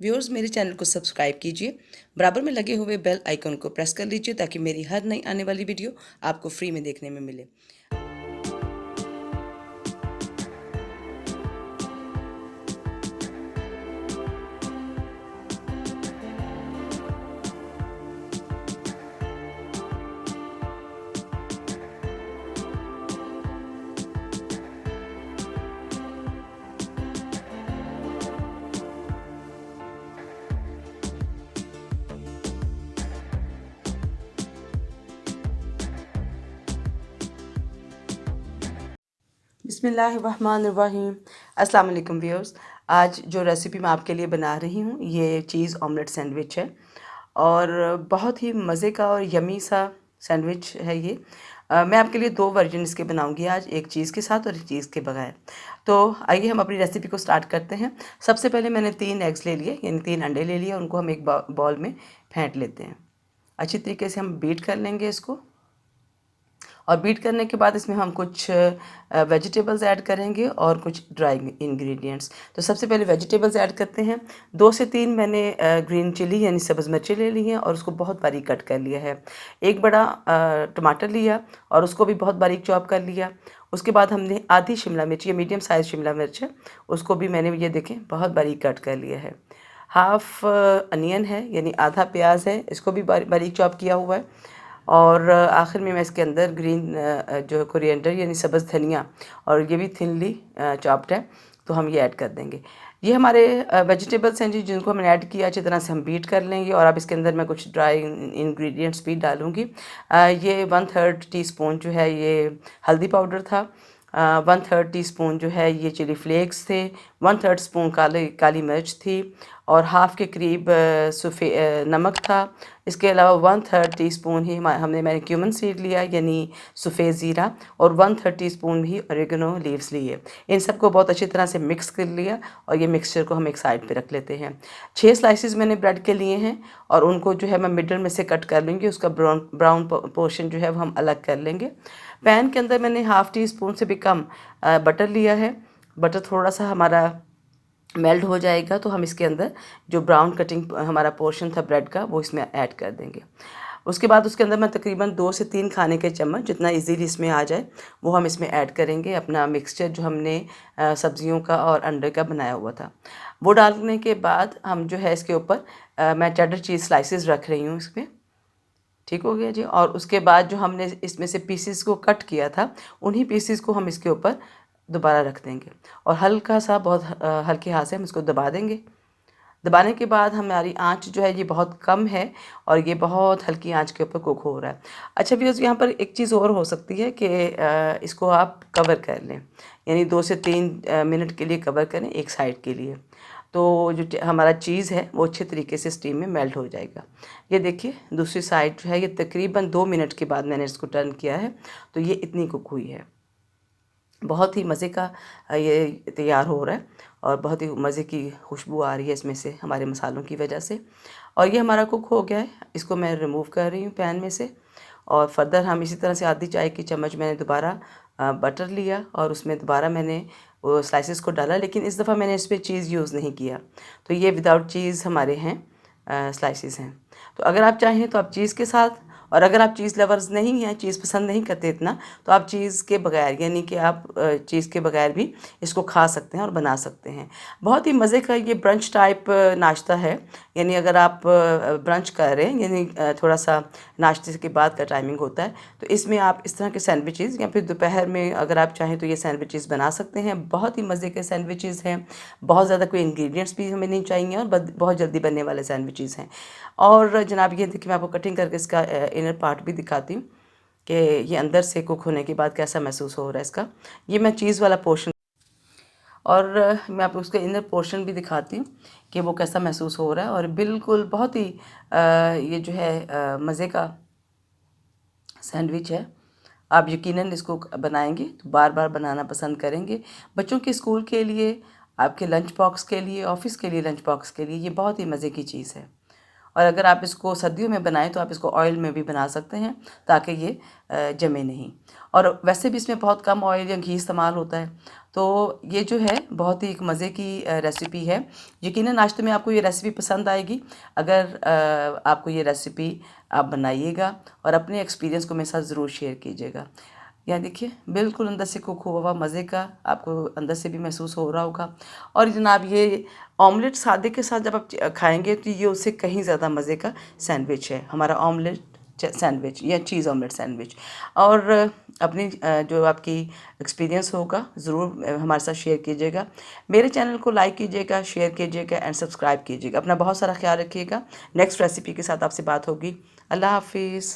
Viewers, मेरे channel को subscribe कीजिए। बराबर में लगे हुए बेल आइकन को प्रेस कर लीजिए ताकि मेरी हर नई आने वाली वीडियो आपको फ्री में देखने में मिले। बिस्मिल्लाहिर्रहमानिर्रहीम। अस्सलाम वालेकुम व्यूअर्स। आज जो रेसिपी मैं आपके लिए बना रही हूँ ये चीज़ ऑमलेट सैंडविच है और बहुत ही मज़े का और यमी सा सैंडविच है ये। मैं आपके लिए दो वर्जन इसके बनाऊंगी आज, एक चीज़ के साथ और एक चीज़ के बगैर। तो आइए हम अपनी रेसिपी को स्टार्ट करते हैं। सबसे पहले मैंने 3 एग्स ले लिए, यानी 3 अंडे ले लिए। उनको हम एक बाउल में फेंट लेते हैं। अच्छी तरीके से हम बीट कर लेंगे इसको और बीट करने के बाद इसमें हम कुछ वेजिटेबल्स ऐड करेंगे और कुछ ड्राई इंग्रेडिएंट्स। तो सबसे पहले वेजिटेबल्स ऐड करते हैं। 2 से 3 मैंने ग्रीन चिली यानी सब्ज़ मिर्ची ले ली हैं और उसको बहुत बारीक कट कर लिया है। एक बड़ा टमाटर लिया और उसको भी बहुत बारीक चॉप कर लिया। उसके बाद हमने आधी शिमला मिर्च, ये मीडियम साइज़ शिमला मिर्च है, उसको भी मैंने ये देखें बहुत बारीक कट कर लिया है। हाफ़ अनियन है यानी आधा प्याज है, इसको भी बारीक चॉप किया हुआ है। और आखिर में मैं इसके अंदर ग्रीन जो कोरिएंडर यानी सब्ज़ धनिया, और ये भी थिनली चॉप्ड है, तो हम ये ऐड कर देंगे। ये हमारे वेजिटेबल्स हैं जी, जिनको हमने ऐड किया अच्छी तरह से हम बीट कर लेंगे। और अब इसके अंदर मैं कुछ ड्राई इंग्रेडिएंट्स भी डालूँगी। ये 1/3 टीस्पून जो है ये हल्दी पाउडर था। 1/3 टीस्पून जो है ये चिली फ्लेक्स थे। 1/3 स्पून काली मिर्च थी और हाफ़ के करीब नमक था। इसके अलावा 1/3 टीस्पून ही मैंने क्यूमन सीड लिया यानी सफ़ेद ज़ीरा, और 1/3 टीस्पून ही ऑरिगेनो लीव्स लिए। इन सबको बहुत अच्छी तरह से मिक्स कर लिया और ये मिक्सचर को हम एक साइड पे रख लेते हैं। 6 स्लाइसेस मैंने ब्रेड के लिए हैं और उनको जो है मैं मिडल में से कट कर लूँगी। उसका ब्राउन पोर्शन जो है वो हम अलग कर लेंगे। पैन के अंदर मैंने हाफ़ टी स्पून से भी कम बटर लिया है। बटर थोड़ा सा हमारा मेल्ट हो जाएगा तो हम इसके अंदर जो ब्राउन कटिंग हमारा पोर्शन था ब्रेड का वो इसमें ऐड कर देंगे। उसके बाद उसके अंदर मैं तकरीबन 2 से 3 खाने के चम्मच, जितना इजीली इसमें आ जाए वो हम इसमें ऐड करेंगे। अपना मिक्सचर जो हमने सब्जियों का और अंडे का बनाया हुआ था वो डालने के बाद हम जो है इसके ऊपर मैं चेडर चीज़ स्लाइसेस रख रही हूँ इसमें। ठीक हो गया जी। और उसके बाद जो हमने इसमें से पीसेस को कट किया था उन्हीं पीसेस को हम इसके ऊपर दोबारा रख देंगे और हल्का सा बहुत हल्के हाथ से हम इसको दबा देंगे। दबाने के बाद हमारी आंच जो है ये बहुत कम है और ये बहुत हल्की आंच के ऊपर कुक हो रहा है। अच्छा व्यूअर्स, यहाँ पर एक चीज़ और हो सकती है कि इसको आप कवर कर लें, यानी 2 से 3 मिनट के लिए कवर करें एक साइड के लिए, तो जो हमारा चीज़ है वो अच्छे तरीके से स्टीम में मेल्ट हो जाएगा। ये देखिए दूसरी साइड जो है ये तकरीबन 2 मिनट के बाद मैंने इसको टर्न किया है तो ये इतनी कुक हुई है। बहुत ही मज़े का ये तैयार हो रहा है और बहुत ही मज़े की खुशबू आ रही है इसमें से हमारे मसालों की वजह से। और ये हमारा कुक हो गया है, इसको मैं रिमूव कर रही हूँ पैन में से। और फर्दर हम इसी तरह से आधी चाय की चम्मच मैंने दोबारा बटर लिया और उसमें दोबारा मैंने वो स्लाइसेस को डाला, लेकिन इस दफ़ा मैंने इस पर चीज़ यूज़ नहीं किया। तो ये विदाउट चीज़ हमारे हैं स्लाइसेस हैं। तो अगर आप चाहें तो आप चीज़ के साथ, और अगर आप चीज़ लवर्स नहीं हैं, चीज़ पसंद नहीं करते इतना, तो आप चीज़ के बगैर यानी कि आप चीज़ के बगैर भी इसको खा सकते हैं और बना सकते हैं। बहुत ही मज़े का ये ब्रंच टाइप नाश्ता है। यानी अगर आप ब्रंच कर रहे हैं यानी थोड़ा सा नाश्ते के बाद का टाइमिंग होता है, तो इसमें आप इस तरह के सैंडविचेज़ या फिर दोपहर में अगर आप चाहें तो ये सैंडविचेज़ बना सकते हैं। बहुत ही मज़े के सैंडविचेज़ हैं, बहुत ज़्यादा कोई इंग्रेडिएंट्स भी हमें नहीं चाहिए और बहुत जल्दी बनने वाले सैंडविचेज़ हैं। और जनाब ये देखिए मैं आपको कटिंग करके इसका इनर पार्ट भी दिखाती हूँ कि ये अंदर से कुक होने के बाद कैसा महसूस हो रहा है इसका। ये मैं चीज़ वाला पोर्शन, और मैं आपको उसका इनर पोर्शन भी दिखाती हूँ कि वो कैसा महसूस हो रहा है। और बिल्कुल बहुत ही ये जो है मज़े का सैंडविच है। आप यकीनन इसको बनाएंगे तो बार बार बनाना पसंद करेंगे। बच्चों के स्कूल के लिए, आपके लंच बॉक्स के लिए, ऑफ़िस के लिए लंच बॉक्स के लिए ये बहुत ही मज़े की चीज़ है। और अगर आप इसको सर्दियों में बनाएं तो आप इसको ऑयल में भी बना सकते हैं ताकि ये जमे नहीं। और वैसे भी इसमें बहुत कम ऑयल या घी इस्तेमाल होता है, तो ये जो है बहुत ही एक मज़े की रेसिपी है। यकीनन नाश्ते में आपको ये रेसिपी पसंद आएगी। अगर आपको ये रेसिपी आप बनाइएगा और अपने एक्सपीरियंस को मेरे साथ ज़रूर शेयर कीजिएगा। यहाँ देखिए बिल्कुल अंदर से कुक हुआ हुआ मज़े का आपको अंदर से भी महसूस हो रहा होगा। और जनाब ये ऑमलेट सादे के साथ जब आप खाएंगे तो ये उससे कहीं ज़्यादा मज़े का सैंडविच है हमारा ऑमलेट सैंडविच या चीज़ ऑमलेट सैंडविच। और अपनी जो आपकी एक्सपीरियंस होगा ज़रूर हमारे साथ शेयर कीजिएगा। मेरे चैनल को लाइक कीजिएगा, शेयर कीजिएगा एंड सब्सक्राइब कीजिएगा। अपना बहुत सारा ख्याल रखिएगा। नेक्स्ट रेसिपी के साथ आपसे बात होगी। अल्लाह हाफिज़।